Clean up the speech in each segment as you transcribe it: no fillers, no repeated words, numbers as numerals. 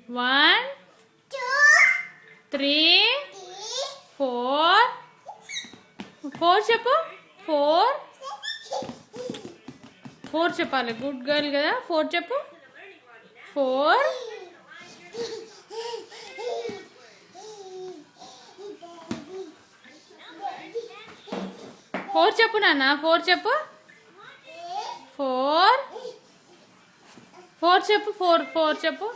1 3 4 4 చెప్పు 4 చెప్పాలి. Good girl కదా. 4 చెప్పు. 4 చెప్పు నాన్న. 4 చెప్పు. 4 చెప్పు. 4 చెప్పు.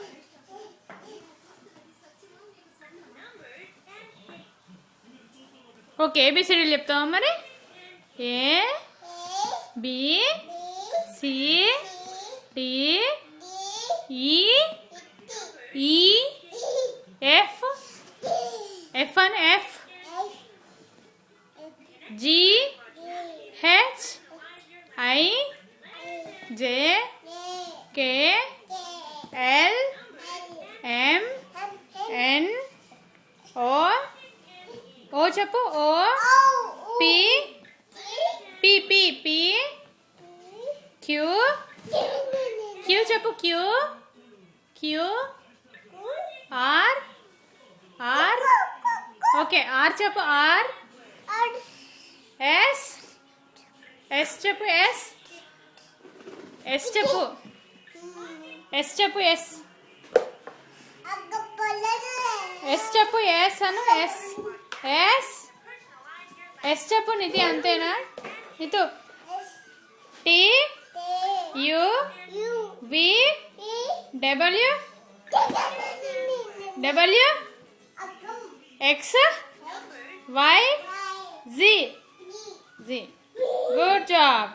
ఓకే, ఏబిసిడీలు చెప్తావా మరి? ఏ బి సి డి ఈ ఈ ఎఫ్ అని F G H I J K L M N O చెప్పు. O P P P P Q చెప్పు. క్యూ ఆర్ ఓకే, ఆర్ చెప్పు. ఆర్ ఎస్ చెప్పు. ఎస్ చెప్పు. ఎస్ చెప్పు. ఎస్ అను. S చెప్పు నిధి. అంతేనా Nitu? T U V W X Y Z. Good job.